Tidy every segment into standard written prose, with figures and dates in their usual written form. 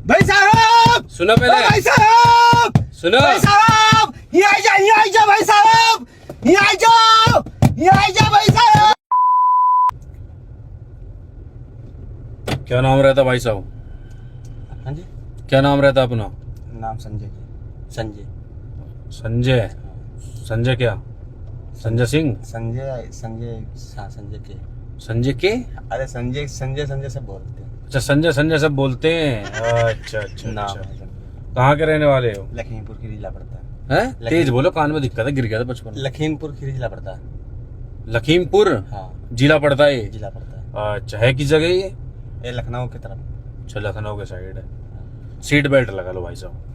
भाई साहब सुनो पहले, भाई साहब सुनो। भाई साहब ये आ जा भाई साहब, ये आ जा भाई साहब। क्या नाम रहता भाई साहब? हाँ जी, क्या नाम रहता अपना? नाम संजय जी। संजय संजय। संजय क्या? संजय सिंह? संजय संजय हाँ संजय के। संजय के? अरे संजय संजय संजय सब बोलते हैं। अच्छा, संजय संजय सब बोलते हैं। अच्छा अच्छा नाम अच्छा। है संजय। कहाँ के रहने वाले हो? लखीमपुर खीरी जिला पड़ता है। हैं? तेज बोलो, कान में दिक्कत है, गिर गया था बचपन में। लखीमपुर खीरी जिला पड़ता है। लखीमपुर हाँ जिला पड़ता है ये? जिला पड़ता है। अच्छा, है किस जगह ये? ये लखनऊ की तरफ। अच्छा, लखनऊ के साइड है। सीट बेल्ट लगा लो भाई साहब।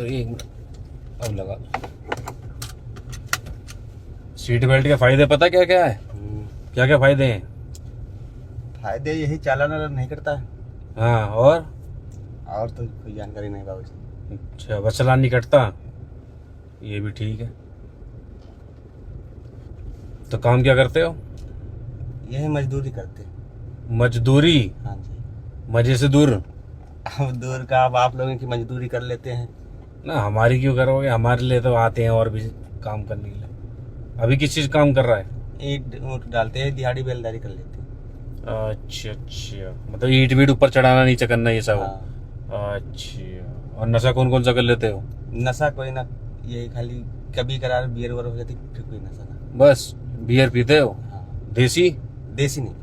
एक मिनट, अब लगा। सीट बेल्ट के फायदे पता क्या क्या है? क्या क्या फायदे हैं? फायदे यही चालान वालन नहीं करता है, हाँ, और तो कोई जानकारी नहीं बाबू जी। अच्छा, बस चालान नहीं कटता, ये भी ठीक है। तो काम क्या करते हो? यही मजदूरी करते हैं। मजदूरी? हाँ जी। मजे से दूर अब दूर का, अब आप लोगों की मजदूरी कर लेते हैं ना, हमारी क्यों करोगे? हमारे लिए तो आते हैं और भी काम करने के लिए। अभी किस चीज काम कर रहा है? ईंट ऊंट डालते हैं, दिहाड़ी बेलदारी कर लेते हैं। अच्छा अच्छा, मतलब ईंट वीट ऊपर चढ़ाना नीचे करना ये सब? हाँ। अच्छा, और नशा कौन कौन सा कर लेते हो? नशा कोई ना, यही खाली कभी कभार बियर वर हो जाती, फिर कोई नशा ना। बस बियर पीते हो? हाँ। देसी? देसी नहीं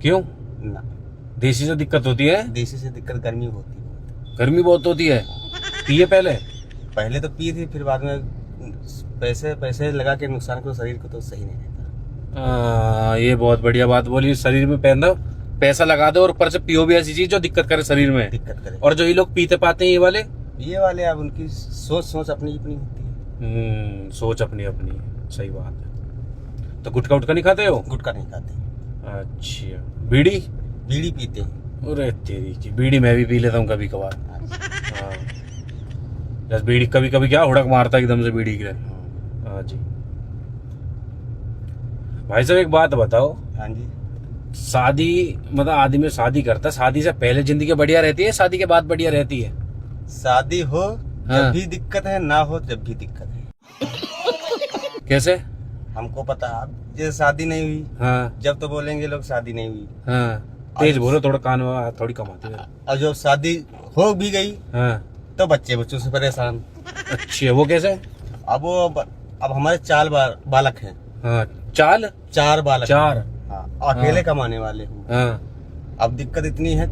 क्यों? ना, देसी से दिक्कत होती है? देसी से दिक्कत गर्मी होती है। गर्मी बहुत होती है। पिए पहले? पहले तो पी थी, फिर बाद में पैसे पैसे लगा के नुकसान करो शरीर को तो सही नहीं रहता। ये बहुत बढ़िया बात बोली। शरीर में पहन दो, पैसा लगा दो और ऊपर से पियो भी ऐसी चीज जो दिक्कत करे शरीर में। दिक्कत करे। और जो ये लोग पीते पाते हैं ये वाले अब उनकी सोच अपनी अपनी होती है। सोच अपनी अपनी है, सही बात है। तो गुटखा उटका नहीं खाते हो? गुटखा नहीं खाते। अच्छा, बीड़ी? बीड़ी पीते हैं। अरे तेरी की, बीड़ी मैं भी पी लेता हूँ कभी कभार। हाँ, बस बीड़ी कभी कभी क्या हुड़क मारता है एकदम से बीड़ी के। हाँ जी। भाई साहब एक बात बताओ, हाँ जी। शादी मतलब आदमी शादी करता है, शादी से पहले जिंदगी बढ़िया रहती है, शादी के बाद बढ़िया रहती है? शादी हो हाँ। जब भी दिक्कत है, ना हो जब भी दिक्कत है। कैसे? हमको पता, अब जैसे शादी नहीं हुई, हाँ जब तो बोलेंगे लोग शादी नहीं हुई। हाँ, तेज बोलो, थोड़ा कान में थोड़ी कम आती है। और जब शादी हो भी गई हाँ, तो बच्चों से परेशान। अच्छा, वो कैसे? अब हमारे चार बालक हैं। हाँ, चाल? चार बालक। चार? हाँ, अकेले हाँ। कमाने वाले हूँ। हाँ अब दिक्कत इतनी है,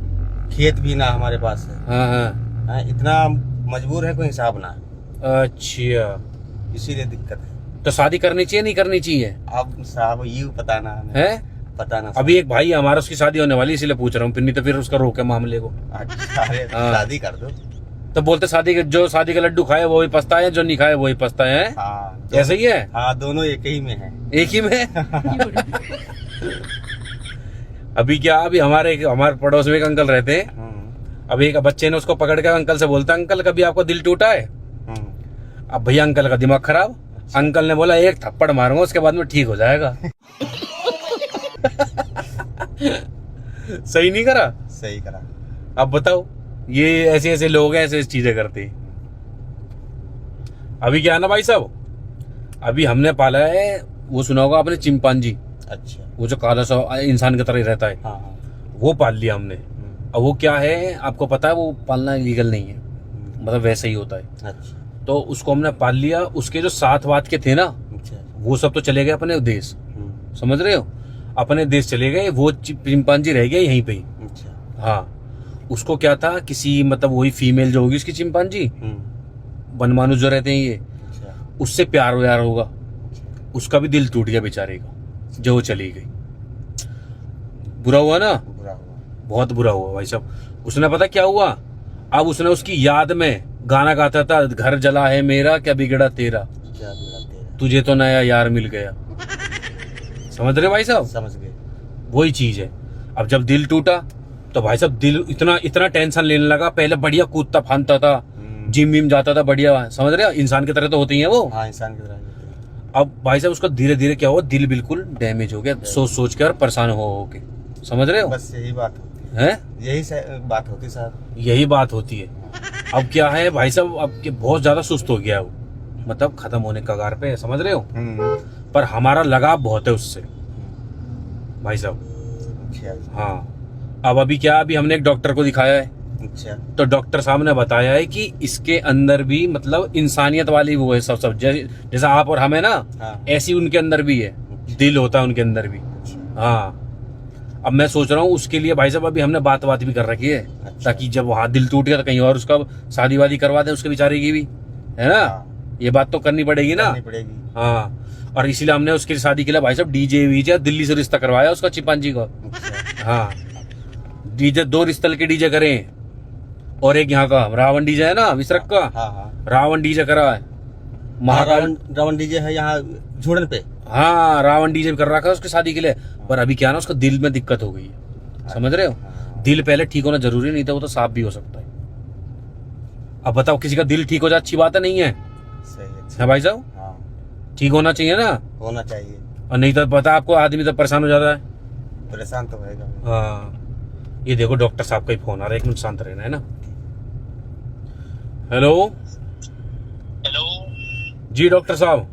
खेत भी ना हमारे पास है। हाँ हाँ। हाँ, इतना मजबूर है, कोई हिसाब ना है। अच्छा, इसीलिए दिक्कत है। तो शादी करनी चाहिए नहीं करनी चाहिए? अब साहब ये पता ना हमें। है? पता ना। अभी एक भाई हमारा, उसकी शादी होने वाली, इसीलिए पूछ रहा हूँ, फिर नहीं तो फिर उसका रोके मामले को। अच्छा, अरे हाँ। शादी कर दो। तो बोलते शादी के, जो शादी का लड्डू खाए वो ही पछताए, जो नहीं खाए वो ही पछताए हैं। हाँ, ऐसा ही है? हाँ, दोनों एक ही में है। एक ही में? अभी क्या, अभी हमारे पड़ोस में एक अंकल रहते हैं। अभी एक बच्चे ने उसको पकड़ के अंकल से बोलता, अंकल कभी आपको दिल टूटा है? अब भैया अंकल का दिमाग खराब। अंकल ने बोला एक थप्पड़ मारूंगा, उसके बाद में ठीक हो जाएगा। सही नहीं करा? सही करा। अब बताओ, ये ऐसे ऐसे लोग हैं, ऐसे ऐसी चीजें करते हैं। अभी क्या है ना भाई साहब, अभी हमने पाला है, वो सुना होगा आपने, चिंपांजी। अच्छा। वो जो काला सा इंसान की तरह ही रहता है। हाँ हाँ। वो पाल लिया हमने। अब वो क्या है आपको पता है, वो पालना लीगल नहीं है, मतलब वैसे ही होता है। अच्छा तो उसको हमने पाल लिया। उसके जो साथ वात के थे ना, अच्छा। वो सब तो चले गए अपने देश, समझ रहे हो, अपने देश चले गए। वो चिंपांजी रह गया यहीं पे ही। अच्छा। हाँ, उसको क्या था, किसी मतलब वही फीमेल जो होगी उसकी चिंपांजी, वनमानुष जो रहते हैं ये, अच्छा। उससे प्यार व्यार होगा। उसका भी दिल टूट गया बेचारे का, जो वो चली गई। बुरा हुआ ना? बुरा हुआ, बहुत बुरा हुआ भाई साहब। उसने पता क्या हुआ, अब उसने उसकी याद में गाना गाता था, घर जला है मेरा क्या बिगड़ा तेरा, क्या बिगड़ा तेरा, तुझे तो नया यार मिल गया। समझ रहे भाई साहब? समझ गए। वही चीज है। अब जब दिल टूटा तो भाई साहब दिल इतना इतना टेंशन लेने लगा। पहले बढ़िया कूदता फांदता था, जिम विम जाता था बढ़िया, समझ रहे हो, इंसान की तरह तो होती है वो। हाँ, इंसान की तरह होते हैं। अब भाई साहब उसका धीरे धीरे क्या हुआ, दिल बिल्कुल डैमेज हो गया, सोच सोच कर परेशान हो के, समझ रहे हो। बस यही बात होती है, हैं, बात होती सर। यही बात होती है। अब क्या है भाई साहब, अब के बहुत ज्यादा सुस्त हो गया है वो, मतलब खत्म होने के कगार पे है, समझ रहे हो। पर हमारा लगाव बहुत है उससे भाई साहब। अच्छा। हाँ, अब अभी क्या, अभी हमने एक डॉक्टर को दिखाया है, अच्छा। तो डॉक्टर साहब ने बताया है कि इसके अंदर भी मतलब इंसानियत वाली वो है, सब जैसा आप और हम है ना, हाँ। ऐसी उनके अंदर भी है, दिल होता है उनके अंदर भी। हाँ, अब मैं सोच रहा हूँ उसके लिए भाई साहब, अभी हमने बात भी कर रखी है, अच्छा। ताकि जब वहां दिल टूट गया तो कहीं और उसका शादी वादी करवा दें उसके बेचारे की भी, है ना। हाँ। ये बात तो करनी पड़ेगी ना। करनी पड़ेगी। हाँ, और इसीलिए हमने उसकी शादी के लिए भाई साहब डीजे वीजे दिल्ली से रिश्ता करवाया उसका, चिपांजी को। अच्छा। हाँ, डीजे 2 रिश्तल के डीजे करें, और एक यहाँ का रावण डीजे है ना विसरक का, हाँ हाँ। रावण डीजे करा है महाकाल। रावण डीजे है यहाँ झूड़न पे। हाँ, रावण डीजे कर रखा है उसकी शादी के लिए, पर अभी क्या ना उसको दिल में दिक्कत हो गई है, समझ रहे हो। दिल पहले ठीक होना जरूरी नहीं था, वो तो साफ भी हो सकता है। अब बताओ, किसी का दिल ठीक हो जाए अच्छी बात है, नहीं है? सही है भाई साहब, हाँ, ठीक होना चाहिए ना, होना चाहिए। और नहीं तो पता आपको आदमी तो परेशान हो जाता है। परेशान तो होएगा। हाँ, ये देखो डॉक्टर साहब का ही फोन आ रहा है, एक मिनट शांत रहना है ना। हेलो। हेलो। जी डॉक्टर साहब।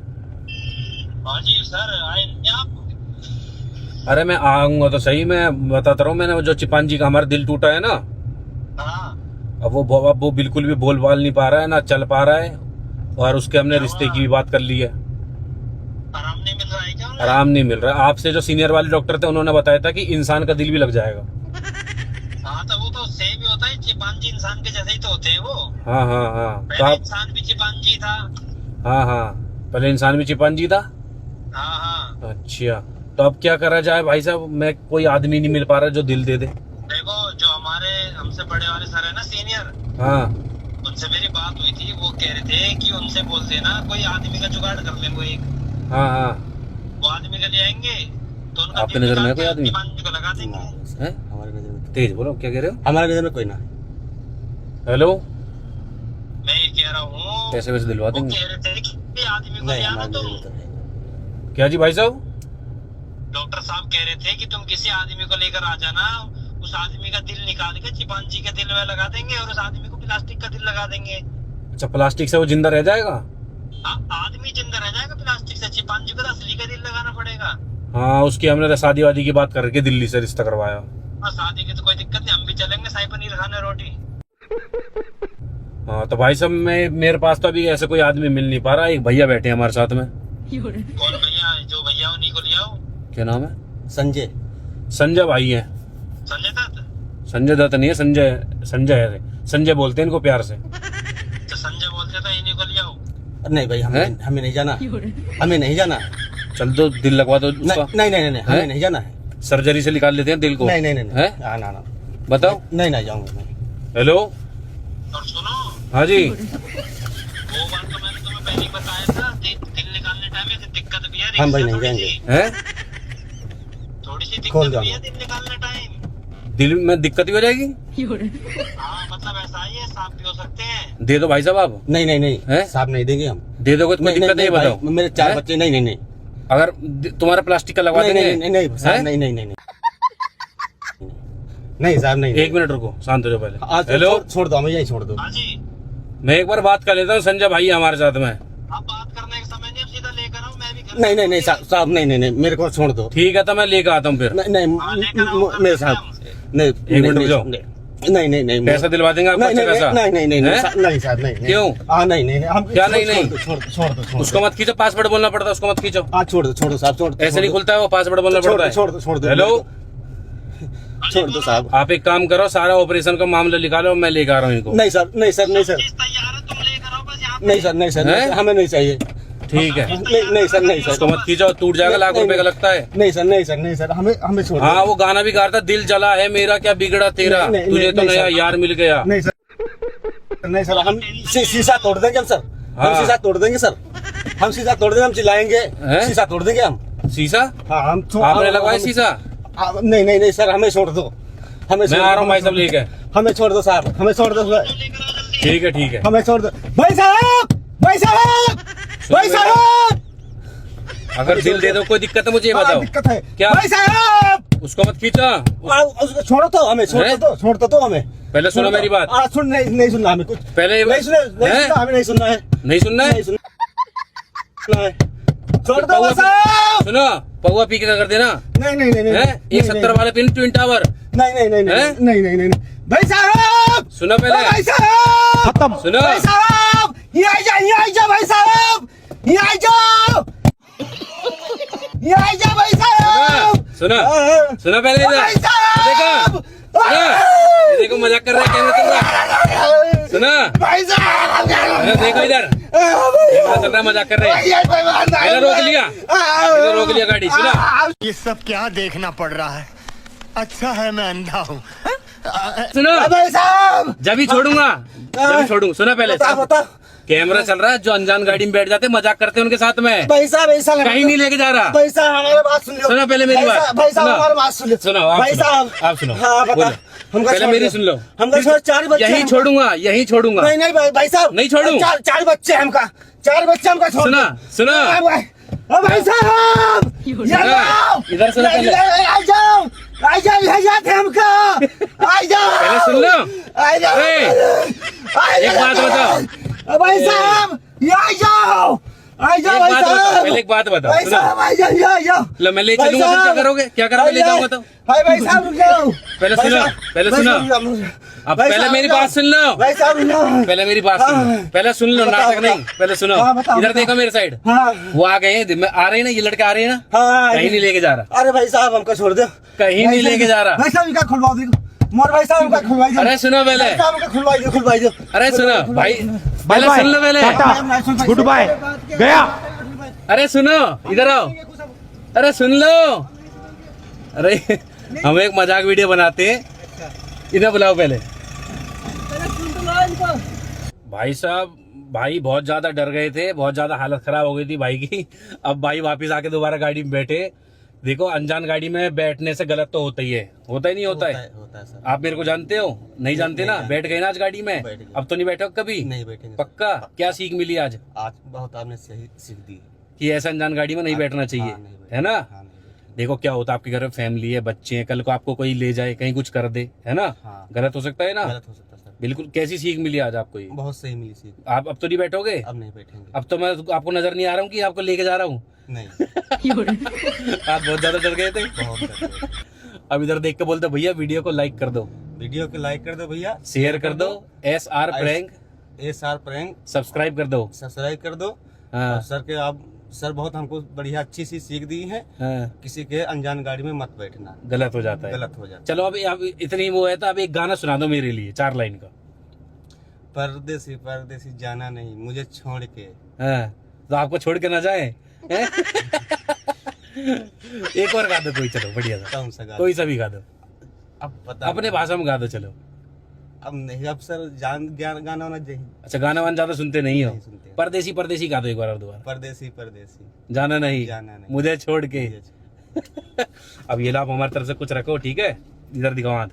हाँ जी सर, आए नहीं आप? अरे मैं आऊंगा तो सही, मैं बताता रहा हूँ, मैंने वो जो चिपांजी का हमारा दिल टूटा है ना, हाँ। अब वो बिल्कुल भी बोल बाल नहीं पा रहा है, ना चल पा रहा है, और उसके हमने रिश्ते की भी बात कर ली है। आराम नहीं मिल रहा है क्या उन्हें? आराम नहीं मिल रहा। आपसे जो सीनियर वाले डॉक्टर थे उन्होंने बताया था कि इंसान का दिल भी लग जाएगा। हाँ, तो वो तो सेम ही होता है, चिंपांजी इंसान के जैसे ही तो होते हैं वो। हाँ हाँ हाँ, तो पहले आप, इंसान भी चिंपांजी था। हाँ हाँ, पहले इंसान भी चिपांजी था। हाँ हाँ। अच्छा, तो अब क्या करा जाए भाई साहब, मैं कोई आदमी नहीं मिल पा रहा जो दिल दे दे। देखो, जो हमारे हमसे बड़े वाले सर है ना, सीनियर, हाँ उनसे मेरी बात हुई थी। वो कह रहे थे कि उनसे बोल देना कोई आदमी का जुगाड़ कर ले, वो एक हाँ हाँ। वो आदमी का ले आएंगे तो उनका आपके दिल नजर में है निकाल कोई के आदमी? चिंपांजी को लगा देंगे। हैं? हमारे नजर में तेज बोलो, क्या कह रहे हो? हमारे नजर में कोई ना है। हेलो, मैं ये कह रहा हूँ, पैसे वैसे दिलवा वो देंगे? कह रहे थे कि आदमी को नहीं, ले आना हमारे तो। नजर में तो है। क्या जी भाई साहब? डॉक्टर साहब कह रहे थे कि तुम किसी आदमी को लेकर आ जाना, उस आदमी का दिल निकाल के चिंपांजी के दिल में लगा देंगे और उस आदमी को प्लास्टिक का दिल लगा देंगे। अच्छा, प्लास्टिक से वो जिंदा रह जाएगा? आदमी जिंदा रह जाएगा प्लास्टिक से, चिंपांजी को तो असली का दिल लगाना पड़ेगा। हाँ, उसकी हमने शादी वादी की बात करके दिल्ली से रिश्ता करवाया। और शादी की तो कोई दिक्कत नहीं, हम भी चलेंगे शाही पनीर खाने, रोटी। हाँ, तो भाई साहब मेरे पास तो अभी ऐसे कोई आदमी मिल नहीं पा रहा। एक भैया बैठे हैं हमारे साथ में। कौन भैया? जो भैया उन्हीं को ले आओ। क्या नाम है? संजय। संजय भाई है। संजय दत्त? संजय दत्त नहीं है, संजय है, संजय बोलते हैं इनको प्यार से। तो संजय बोलते तो इन्हीं को ले आओ। नहीं भाई, हमें नहीं जाना, हमें नहीं जाना। चल तो दिल लगवा दो उसका। नहीं नहीं नहीं, हमें नहीं जाना है। सर्जरी से निकाल लेते हैं दिल को। नहीं नहीं नहीं, है? हाँ ना ना, बताओ। नहीं नहीं जाऊंगा मैं। हेलो। और सुनो, हाँ जी। वो बात तो मैंने तुम्हें पहले ही बताया था, दिल निकालने टाइम में दिक्कत भी है। हम भाई नहीं थोड़ी जाएंगे। सी- है? थोड़ी सी कौन दिक्कत भी जाऊंगा? है दिल निकालने टाइम। दिल में दिक्कत भी हो जाएगी? हाँ, मतलब ऐसा ही है, सांप भी हो सकते हैं। दे दो भाई साहब आप। नहीं नहीं नहीं, हैं? साहब नहीं देंगे हम। दे दोगे तो कोई दिक्कत नहीं, भाई, बताओ। मेरे 4 हैं? बच्चे। नहीं नहीं नहीं, अगर तुम्हारा प्लास्टिक का लगवा नहीं देंगे? नहीं नहीं साहब, हैं? नहीं नहीं नहीं नहीं साहब, नहीं। एक मिनट रुको, शांत हो जाओ पहले। हेलो, हेलो, छोड़ दो, हमें यही छोड़ दो। हाँ जी, मैं एक बार बात कर लेता हूँ, संजय भाई है हमारे साथ में। अब बात करने का समय नहीं, अब सीधा लेकर आओ, मैं भी घर नहीं नहीं नहीं साहब, नहीं नहीं नहीं, मेरे को छोड़ दो। ठीक है, तो मैं लेकर आता हूँ फिर। नहीं हाँ, नहीं, लेकर आओ, मेरे साहब नहीं। एक मिनट रुक जाओ। नहीं नहीं नहीं, पैसा दिलवा देंगे आपको? नहीं अच्छा नहीं खासा? नहीं नहीं नहीं हैं? नहीं साहब, नहीं। क्यों? हाँ नहीं नहीं, हम क्या नहीं, नहीं? छोड़ दो। उसको मत खींचो, पासवर्ड बोलना पड़ता है, उसको मत खींचो। हाँ, छोड़ दो साहब, छोड़ दो। ऐसे नहीं खुलता है वो, पासवर्ड बोलना पड़ता है। छोड़ दो। हेलो, छोड़ दो साहब। आप एक काम करो, सारा ऑपरेशन का मामला निकालो, मैं लेकर आ रहा हूँ इनको। नहीं सर, नहीं सर, नहीं सर, चीज तैयार है, तुम लेकर आओ बस यहाँ पे। नहीं सर, नहीं सर, हैं? हमें नहीं चाहिए। ठीक है, नहीं सर, नहीं उसको सर, मत खींचो, टूट जाएगा, लाख रुपए का लगता है। नहीं सर, नहीं सर, नहीं सर, हमें छोड़ दो। हाँ, वो गाना भी गा रहा था, दिल जला है मेरा, क्या बिगड़ा तेरा, नहीं, नहीं, तुझे तो नहीं, नया सर। यार मिल गया। नहीं सर, नहीं सर, हम शीशा तोड़ देंगे हम सर। हाँ। हम शीशा तोड़ देंगे सर, हम शीशा तोड़ देंगे, हम चिल्लाएंगे। हैं? शीशा तोड़ देंगे हम। शीशा? हाँ, हम आपने लगवाया शीशा? नहीं नहीं नहीं सर, हमें छोड़ दो, हमें मैं आ रहा हूँ भाई साहब लेके। हमें छोड़ दो साहब, हमें छोड़ दो। लेकर आओ जल्दी। ठीक है ठीक है। हमें छोड़ दो भाई साहब, भाई साहब, भाई साहब। अगर दिल दे दो कोई दिक्कत है मुझे ये बताओ। दिक्कत है क्या? भाई साहब, उसको मत खींचो, उसको छोड़ो तो हमें, छोड़ो तो हमें। पहले सुनो मेरी बात। सुन, नहीं सुनना हमें कुछ, पहले नहीं सुनना हमें, नहीं सुनना है, नहीं सुनना है। नहीं सुनना है, छोड़ दो भाई साहब। सुनो, पौवा पी के कर देना। नहीं नहीं नहीं नहीं, 170 वाले पिन ट्विन टावर। नहीं नहीं नहीं नहीं नहीं नहीं भाई साहब, सुनो पहले, भाई साहब, खत्म। सुनो भाई साहब, ये आ जा भाई साहब, ये आ जाओ, ये आ जा भाई साहब। सुनो सुनो पहले भाई साहब, देखो मजाक कर रहा है, कैमरा चल रहा है। सुनो भाई साहब, देखो इधर कैमरा चल रहा है, मजाक कर रहे हैं। इधर रोक लिया, इधर रोक लिया गाड़ी। सुनो ये सब क्या देखना पड़ रहा है, अच्छा है मैं अंधा हूँ। सुनो भाई साहब, जब ही छोड़ूंगा, जब ही छोड़ूंगा। सुनो पहले, बता कैमरा चल रहा है, जो अनजान गाड़ी में बैठ जाते मजाक करते हैं उनके साथ में, भाई साहब, ऐसा कहीं नहीं लेके जा रहा। भाई साहब हमारी बात सुन लो। सुनो पहले मेरी बात। भाई साहब हमारी बात सुन लो। सुनो आप भाई सुनो, साहब, आप सुनो। हाँ बता, बोलो। हमका पहले छोड़ मेरी दो। सुन लो। हमका छोड़, 4 बच्चे यही हैं। छोड़ूंगा, यही छोड़ूंगा। नहीं नहीं भाई साहब, नहीं छोड़ूं। 4 बच्चे हैं हमका, 4 बच्चे हमका छोड़ सुना, दो। सुना। भाई साहब, इधर सुनो पहले। आ जाओ, ले जाते हमका, आ जाओ, पहले सुन लो। आ जाओ, एक बात बताओ भाई साहब, ये आ जाओ एक भाई बात बताओ, साहब, पहले एक बात बताओ। भाई सुनो, साहब आ जाओ। लो मैं ले भाई चलूंगा, फिर क्या साहब। करोगे? क्या करोगे ले जाऊंगा तो? भाई साहब रुक जाओ। पहले भाई सुनो, साहब, पहले भाई सुनो। साहब, अब भाई पहले साहब, मेरी रुक जाओ। बात सुन लो। भाई साहब रुक जाओ। पहले मेरी बात सुन लो, पहले सुन लो, बताओ, नाटक बताओ। नहीं। पहले सुनो, हाँ, बताओ, इधर बताओ। देखो मेरे साइड। हाँ वो आ गए हैं, आ रहे हैं ना, ये लड़के आ रहे हैं ना, हाँ, कहीं नहीं लेके जा रहा, अरे भाई साहब हमको छोड़ दो, कहीं नहीं लेके जा रहा। भाई साहब इनका खुलवा दो, मोर भाई साहब इनका खुलवाई दो। अरे सुनो पहले, भाई साहब इनका खुलवाई दो। अरे सुनो भाई, पहले सुन लो पहले। गुड बाय, गया। अरे सुनो, इधर आओ, अरे सुन लो। अरे हम एक मजाक वीडियो बनाते हैं, इधर बुलाओ पहले। भाई साहब, भाई बहुत ज्यादा डर गए थे, बहुत ज्यादा हालत खराब हो गई थी भाई की। अब भाई वापस आके दोबारा गाड़ी में बैठे। देखो अनजान गाड़ी में बैठने से गलत तो होता ही है, होता ही नहीं होता है। होता है सर। आप मेरे को जानते हो? नहीं जानते ना? बैठ गए ना आज गाड़ी में? बैठ गए। अब तो नहीं बैठो कभी? नहीं बैठेंगे। पक्का? क्या सीख मिली आज? आज बहुत आपने सही सीख दी कि ऐसा अनजान गाड़ी में नहीं बैठना चाहिए, हाँ, नहीं बैठना। है ना? हाँ, नहीं बैठेंगे। देखो क्या होता है, आपके घर में फैमिली है, बच्चे हैं, कल को आपको कोई ले जाए, कहीं कुछ कर दे, है ना? हाँ। गलत हो सकता है ना? गलत हो सकता है सर। बिल्कुल। कैसी सीख मिली आज आपको ये? बहुत सही मिली सीख। आप अब तो नहीं बैठोगे? अब नहीं बैठेंगे। अब तो मैं आपको नजर नहीं आ रहा हूँ कि आपको लेके जा रहा हूँ। नहीं। आप बहुत ज्यादा डर गए थे। बहुत डर। अब इधर देख के बोलते भैया वीडियो को लाइक कर दो, वीडियो को लाइक कर दो भैया, शेयर कर दो, SR prank SR prank subscribe कर दो। सब्सक्राइब कर दो। हाँ और सर के आप सर बहुत हमको बढ़िया अच्छी सी सीख दी है, हाँ, किसी के अनजान गाड़ी में मत बैठना, गलत हो जाता है। गलत हो जाता चलो अब इतनी वो है तो अब एक गाना सुना दो मेरे लिए, 4 लाइन का। परदेसी परदेसी जाना नहीं मुझे छोड़ के। हाँ, तो आपको छोड़ के ना जाए। एक और गा दो कोई, चलो बढ़िया सा, कौन सा गाना? कोई सा भी गा दो, अब पता अपने भाषा में गा दो। चलो अब नहीं, अब सर जान ज्ञान गाना होना चाहिए। अच्छा, गाना वान ज्यादा सुनते नहीं हो? नहीं सुनते। परदेसी परदेसी गा दो एक बार और दोबारा। परदेसी परदेसी जाना नहीं, जाना नहीं मुझे छोड़ के। मुझे अब ये लो, आप हमारी तरफ से कुछ रखो, ठीक है? इधर दिखाओ हाथ,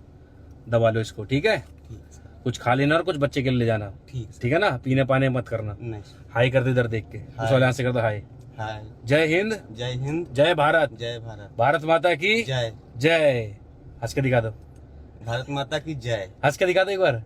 दबा लो इसको, ठीक है? ठीक है सर, कुछ खा लेना और कुछ बच्चे के लिए ले जाना, ठीक है सर। ठीक है ना? पीने पाने मत करना। नहीं सर। हाई कर दो इधर देख के, उस हाय। वाले हाथ से कर दो हाई। हाय। जय हिंद, जय हिंद, जय भारत, जय भारत, भारत माता की जय जय। हंस के दिखा दो, भारत माता की जय। हंस के दिखा दो एक बार।